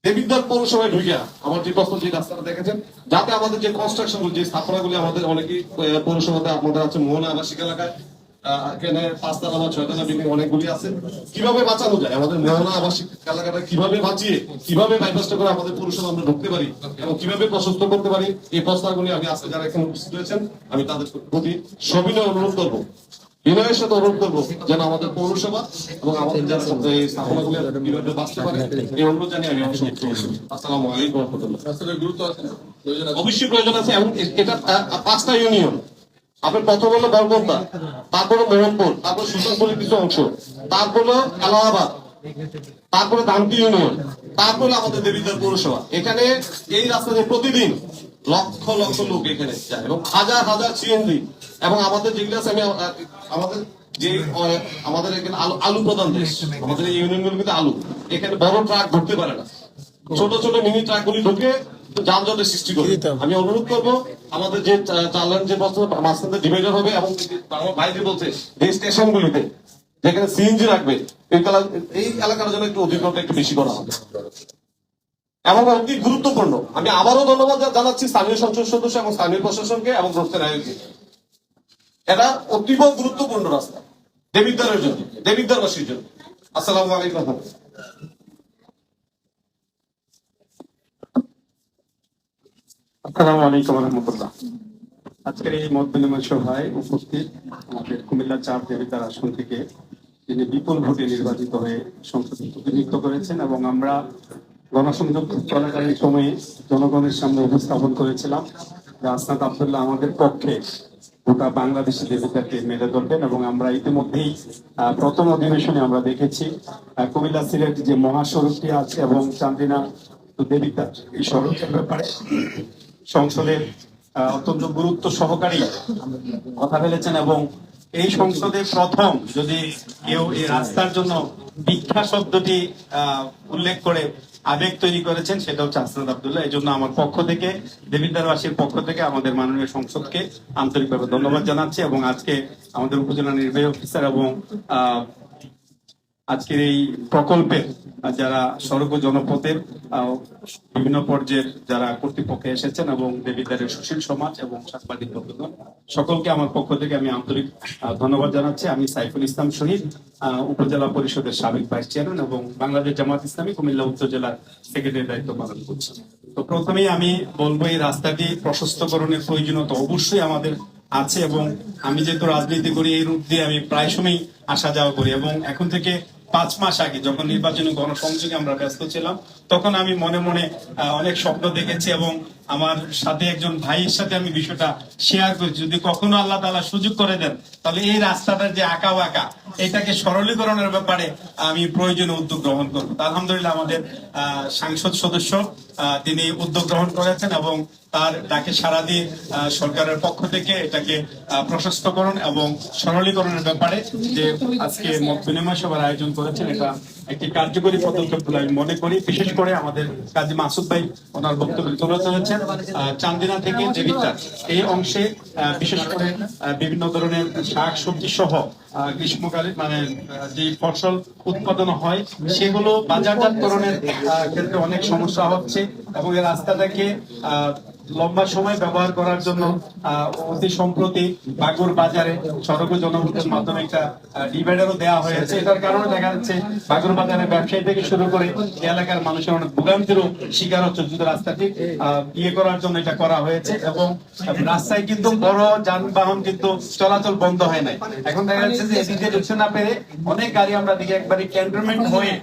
দেবিদ্বার পৌরসভায় ঢুকিয়া আমার যে প্রশ্ন যে রাস্তাটা দেখেছেন, যাতে আমাদের যে কনস্ট্রাকশন যে স্থাপনাগুলি আমাদের অনেকেই পৌরসভাতে আপনাদের আছে মোহনা আবাসিক এলাকায় এখানে 5 তলা বা 6 তলা বিল্ডিং অনেকগুলি আছে, কিভাবে বাঁচানো যায় আমাদের মোহনা আবাসিক এলাকাটা কিভাবে বাঁচিয়ে কিভাবে বাইপাসটা করে আমাদের পৌরসভা আমরা ঢুকতে পারি এবং কিভাবে প্রশস্ত করতে পারি, এই প্রস্তাবগুলি আমি আজকে যারা এখানে উপস্থিত হয়েছেন আমি তাদের প্রতি সবিনয় অনুরোধ করবো, বিনয়ের সাথে অনুরোধ করবো যেন আমাদের পৌরসভা এবং আমাদের যারা এই স্থাপনাগুলি কিভাবে বাঁচতে পারে এই অনুরোধ জানিয়ে আমি আসসালামু আলাইকুম রহমতুল্লাহ। অবশ্যই প্রয়োজন আছে এবং এটা 5টা ইউনিয়ন। আপনার প্রথম হলো বরগোন্দা, তারপরে মোহনপুর, তারপর সুলতানপুরের কিছু অংশ, তারপরে এলাহাবাদ, তারপরে ধানকি ইউনিয়ন, তারপরে আমাদের দেবিদ্বার পৌরসভা। এখানে এই রাস্তাতে প্রতিদিন লক্ষ লক্ষ লোক এখানে যায় এবং হাজার হাজার সিএনজি এবং আমাদের যেগুলো আছে আমি আমাদের যে আমাদের এখানে আলু প্রধান দেশ, আমাদের এই ইউনিয়ন গুলো কিন্তু আলু, এখানে বড় ট্রাক ঢুকতে পারে না, ছোট ছোট মিনি ট্রাক গুলি ঢুকে যানজটের সৃষ্টি করে। আমি অনুরোধ করবো আমাদের যে চালান যে মাঝখানে ডিভাইডার হবে এবং আমার ভাই যে বলছে যে স্টেশন গুলিতে যেখানে সিএনজি রাখবে এই এলাকার জন্য একটু অধিকরণটা একটু বেশি করা হবে এবং অতি গুরুত্বপূর্ণ। আমি আবারও ধন্যবাদ জানাচ্ছি স্থানীয় সংসদ সদস্য এবং স্থানীয় প্রশাসনকে এবং রোস্তের আয়োগকে। এটা অতীব গুরুত্বপূর্ণ রাস্তা দেবিদ্বারের জন্য, দেবিদ্বারবাসীর জন্য। আসসালামু আলাইকুম। আসসালামু আলাইকুম রহমতুল্লাহ। আজকের এই মত বিনিময় সভায় উপস্থিত আমাদের কুমিল্লা 4 দেবিদ্বার আসন থেকে তিনি বিপুল ভোটে নির্বাচিত হয়ে সংসদে প্রতিনিধিত্ব করেছেন এবং আমরা গণসংযোগ চলাকালীন সময়ে জনগণের সামনে উপস্থাপন করেছিলাম যে আসনাদ আব্দুল্লাহ আমাদের পক্ষে গোটা বাংলাদেশি দেবিদ্বারকে মেলে ধরবেন এবং আমরা ইতিমধ্যেই প্রথম অধিবেশনে আমরা দেখেছি কুমিল্লা সিলেট যে মহাসড়কটি আছে এবং চান্দিনা দেবিদ্বার এই সড়কের ব্যাপারে সংসদের অত্যন্ত গুরুত্ব সহকারী কথা বলেছেন এবং এই সংসদে প্রথম যদি কেউ এই রাস্তার জন্য ভিক্ষা শব্দটি উল্লেখ করে আবেগ তৈরি করেছেন সেটা হচ্ছে আসনাদ আব্দুল্লাহ। এই জন্য আমার পক্ষ থেকে দেবিদ্বারবাসীর পক্ষ থেকে আমাদের মাননীয় সংসদকে আন্তরিকভাবে ধন্যবাদ জানাচ্ছি এবং আজকে আমাদের উপজেলা নির্বাহী অফিসার এবং আজকের এই প্রকল্পের যারা সড়ক ও জনপথের বিভিন্ন পর্যায়ের যারা কর্তৃপক্ষে এসেছেন এবং দেবিদ্বারের সুশীল সমাজ এবং সাংবাদিক বন্ধুগণ সকলকে আমার পক্ষ থেকে আমি আন্তরিক ধন্যবাদ জানাচ্ছি। আমি সাইফুল ইসলাম শহীদ, উপজেলা পরিষদের সাবেক ভাইস চেয়ারম্যান এবং বাংলাদেশ জামাত ইসলামী কুমিল্লা উত্তর জেলার সেক্রেটারির দায়িত্ব পালন করছি। তো প্রথমেই আমি বলবো এই রাস্তাটি প্রশস্তকরণের প্রয়োজনীয়তা অবশ্যই আমাদের আছে এবং আমি যেহেতু রাজনীতি করি এই রূপ দিয়ে আমি প্রায় সময় আসা যাওয়া করি এবং এখন থেকে 5 মাস আগে যখন নির্বাচনী গণসংযোগে আমরা ব্যস্ত ছিলাম তখন আমি মনে মনে অনেক স্বপ্ন দেখেছি এবং আমার সাথে একজন ভাইয়ের সাথে আমি বিষয়টা শেয়ার করেছি যদি কখনো আল্লাহ তাআলা সুযোগ করে দেন তাহলে এই রাস্তাটার যে আঁকা বাঁকা এটাকে সরলীকরণের ব্যাপারে আমি প্রয়োজনীয় উদ্যোগ গ্রহণ করবো। আলহামদুলিল্লাহ আমাদের সাংসদ সদস্য তিনি উদ্যোগ গ্রহণ করেছেন এবং তার ডাকে সাড়া দিয়ে সরকারের পক্ষ থেকে এটাকে প্রশস্তকরণ এবং সরলীকরণের ব্যাপারে যে আজকে মত বিনিময় সভার আয়োজন করেছেন এটা একটি কার্যকরী পদক্ষেপ বলে আমি মনে করি। বিশেষ করে আমাদের কাজী মাসুদ ভাই ওনার বক্তব্য তুলে ধরেছেন চান্দিনা থেকে দেবিদ্বার এই অংশে বিশেষ করে বিভিন্ন ধরনের শাক সবজি সহ গ্রীষ্মকালে মানে যে ফসল উৎপাদন হয় সেগুলো বাজারজাতকরণের ক্ষেত্রে অনেক সমস্যা হচ্ছে এবং এই রাস্তাটাকে লম্বা সময় ব্যবহার করার জন্য অতি সম্প্রতি বাগুর বাজারে সড়ক জনপথের মাধ্যমে একটা ডিভাইডারও দেওয়া হয়েছে। এটার কারণে দেখা যাচ্ছে বাগুর বাজারের ব্যবসায়ী থেকে শুরু করে এলাকার মানুষের অনেক ভোগান্তিরও শিকার হচ্ছে যদি রাস্তাটি ইয়ে করার জন্য এটা করা হয়েছে এবং রাস্তায় কিন্তু বড় যানবাহন কিন্তু চলাচল বন্ধ হয় নাই। এখন দেখা যাচ্ছে যে এদিকে ঢুকতে না পেরে অনেক গাড়ি আমরা দিকে একবারে ক্যান্টনমেন্ট হয়ে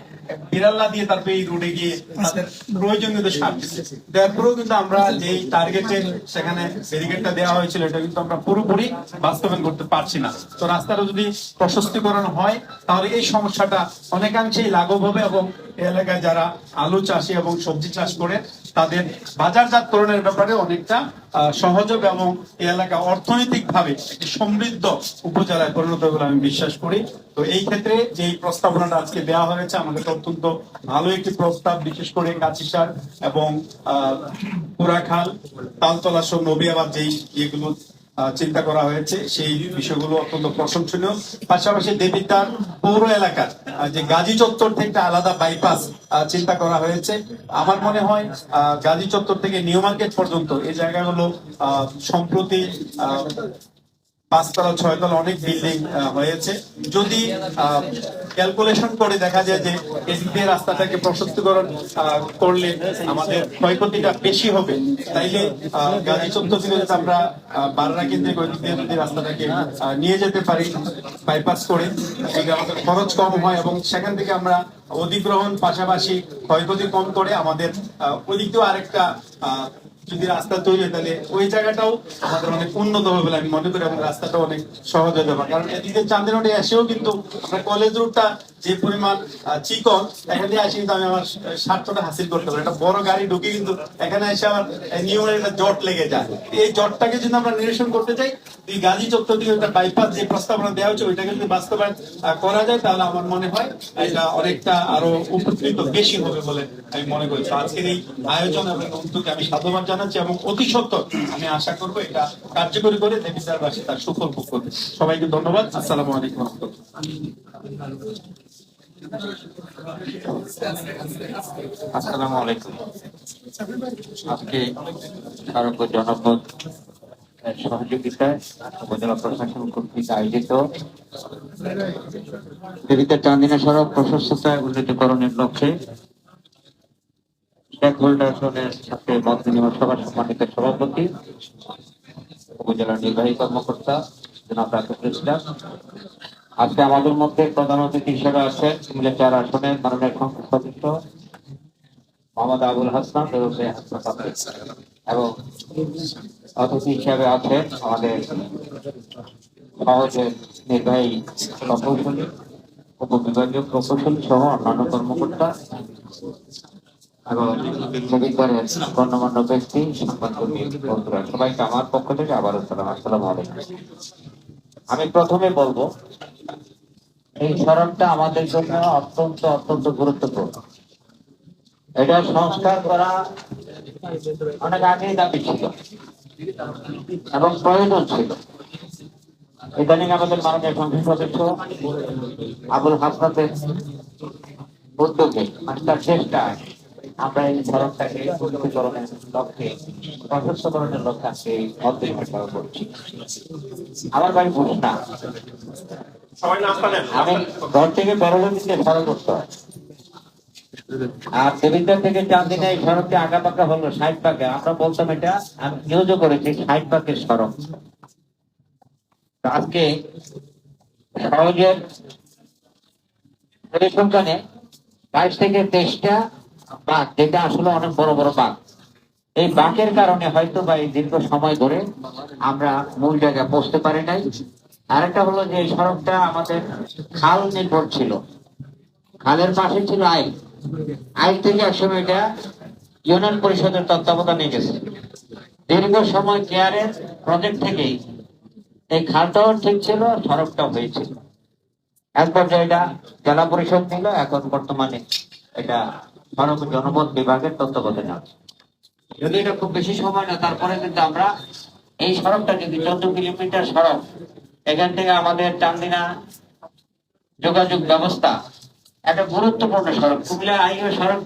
বিড়াল্লা দিয়ে তারপরে এই রোডে গিয়ে তাদের প্রয়োজনীয় সার্ভিস তারপরেও কিন্তু আমরা যেই টার্গেটে সেখানে ব্যারিকেডটা দেওয়া হয়েছিল এটা কিন্তু আমরা পুরোপুরি বাস্তবায়ন করতে পারছি না। তো রাস্তাটা যদি প্রশস্তিকরণ হয় তাহলে এই সমস্যাটা অনেকাংশেই লাঘব হবে এবং এলাকায় যারা আলু চাষি এবং সবজি চাষ করে তাদের বাজারজাতকরণের ব্যাপারে অনেকটা সহজ হবে এবং এই এলাকা অর্থনৈতিক ভাবে একটি সমৃদ্ধ উপজেলায় পরিণত হবে বলে আমি বিশ্বাস করি। তো এই ক্ষেত্রে যে প্রস্তাবনাটা আজকে দেওয়া হয়েছে আমাদের অত্যন্ত ভালো একটি প্রস্তাব, বিশেষ করে কাচিসার এবং পুরাখাল তালতলা সহ নবিয়াবাদ যেই ইয়েগুলো চিন্তা করা হয়েছে, সেই বিষয়গুলো অত্যন্ত প্রশংসনীয়। পাশাপাশি দেবিদ্বার পৌর এলাকার যে গাজী চত্বর থেকে আলাদা বাইপাস চিন্তা করা হয়েছে। আমার মনে হয় গাজী চত্বর থেকে নিউ মার্কেট পর্যন্ত এই জায়গাগুলো সম্প্রতি 5 তলা 6 তলা অনেক বিল্ডিং হয়েছে। যদি ক্যালকুলেশন করে দেখা যায় যে এদিক দিয়ে রাস্তাটাকে প্রশস্তীকরণ করলে আমাদের ক্ষয়ক্ষতিটা বেশি হবে, তাইলে গাজী চত্বর থেকে যদি আমরা বাররা কেন্দ্রিক ওই দিক দিয়ে যদি রাস্তাটাকে নিয়ে যেতে পারি বাইপাস করে, তাহলে আমাদের খরচ কম হয় এবং সেখান থেকে আমরা অধিগ্রহণ পাশাপাশি ক্ষয়ক্ষতি কম করে আমাদের ওই দিক দিয়েও আরেকটা যদি রাস্তা তৈরি হয় তাহলে ওই জায়গাটাও আমাদের অনেক উন্নত হবে বলে আমি মনে করি এবং রাস্তাটা অনেক সহজ হয়ে যাবে। কারণ এদিকে চান্দিনাটে এসেও কিন্তু আমরা কলেজ রুটটা যে পরিমাণ চিকন, এখান দিয়ে আসি কিন্তু আমি আমার স্বার্থটা হাসিল করতে পারি। একটা বড় গাড়ি ঢুকে কিন্তু এখানে এসে আমার নিয়মের একটা জট লেগে যায়। এই জটটাকে যদি আমরা নিরসন করতে চাই, এই গাজী চত্বর থেকে একটা বাইপাস যে প্রস্তাবনা দেওয়া হচ্ছে ওইটাকে যদি বাস্তবায়ন করা যায় তাহলে আমার মনে হয় এটা অনেকটা আরো উপকৃত বেশি হবে বলে আমি মনে করি। আজকের এই আয়োজন এবং উদ্যোগে আমি সাধুবাদ জানাচ্ছি এবং অতি সত্বর আমি আশা করবো এটা কার্যকরী করে দেবিদ্বারবাসী তার সুফল ভোগ করবে। সবাইকে ধন্যবাদ। আসসালামু আলাইকুম ওয়া রাহমাতুল্লাহ। আসসালামু আলাইকুম। আজকে সড়ক ও জনপথ সহযোগিতায় উপজেলা প্রশাসন কর্তৃক আয়োজিত দেবিদ্বার চান্দিনা সড়ক প্রশস্ততা উন্নীতকরণের লক্ষ্যে স্টেক হোল্ডারের সাথে মত বিনিময় সভা সম্মানিত সভাপতি উপজেলা নির্বাহী কর্মকর্তা জনাব রাকিবুল ইসলাম, আজকে আমাদের মধ্যে প্রধান অতিথি হিসেবে আছেন কুমিল্লা 4 আসনের মাননীয় সংসদ সদস্য মোহাম্মদ আবুল হাসান এবং অতিথি হিসেবে আছেন আমাদের সহজের নির্বাহী প্রকৌশলী, উপবিভাগীয় প্রকৌশলী সহ অন্যান্য কর্মকর্তা এবং দেবিদ্বারের গণ্যমান্য ব্যক্তি, সাংবাদিক বন্ধুরা, সবাইকে আমার পক্ষ থেকে আবারও সালাম। আসসালামু আলাইকুম। আমি প্রথমে বলবো এই সড়কটা আমাদের জন্য অত্যন্ত অত্যন্ত গুরুত্বপূর্ণ। এটা সংস্কার করা অনেক আগেই দাবি ছিল এবং প্রয়োজন ছিল। ইদানিং আমাদের মাননীয় সংসদ সদস্য আবুল হাসনাতের উদ্যোগে তার চেষ্টায় আমরা এই সড়কটাকে উন্নতিকরণের লক্ষ্যে, প্রশস্তকরণের লক্ষ্যে আজকে এই অধ্যয়ন করছি। আমার বাড়ি ভুসনা, আমি ঘর থেকে বেরোলে দিতে সড়ক করতে হয়। আর দেবিদ্বার থেকে চান্দিনা এই সড়কটি আঁকা পাকা হলো 60 পাকে। আমরা বলতাম এটা, আমি নিউজও করেছি 60 পাকের সড়ক। আজকে সহজের পরিসংখ্যানে 22 থেকে 23টা বাঁক, যেটা আসলে অনেক বড় বড় বাঁক। এই বাঁকের কারণে হয়তো বা এই দীর্ঘ সময় ধরে আমরা মূল জায়গায় পৌঁছতে পারি নাই। আরেকটা হলো যে এই সড়কটা আমাদের খাল নির্ভর ছিল, খালের পাশে ছিল আইল, আইল থেকে একসময় এটা ইউনিয়ন পরিষদের তত্ত্বাবধানে গেছে। দীর্ঘ সময় কেয়ারের প্রজেক্ট থেকেই এই খালটাও ঠিক ছিল, সড়কটাও হয়েছিল। এক পর্যায়ে এটা জেলা পরিষদ ছিল, এখন বর্তমানে এটা সড়ক জনপথ বিভাগের তত্ত্বাবধানে আছে। যদি এটা খুব বেশি সময় না, তারপরে কিন্তু আমরা এই সড়কটা যদি 14 কিলোমিটার সড়ক, এখান থেকে আমাদের চান্দিনা যোগাযোগ ব্যবস্থা একটা গুরুত্বপূর্ণ সড়ক, কুমিল্লা হাইওয়ে সড়ক।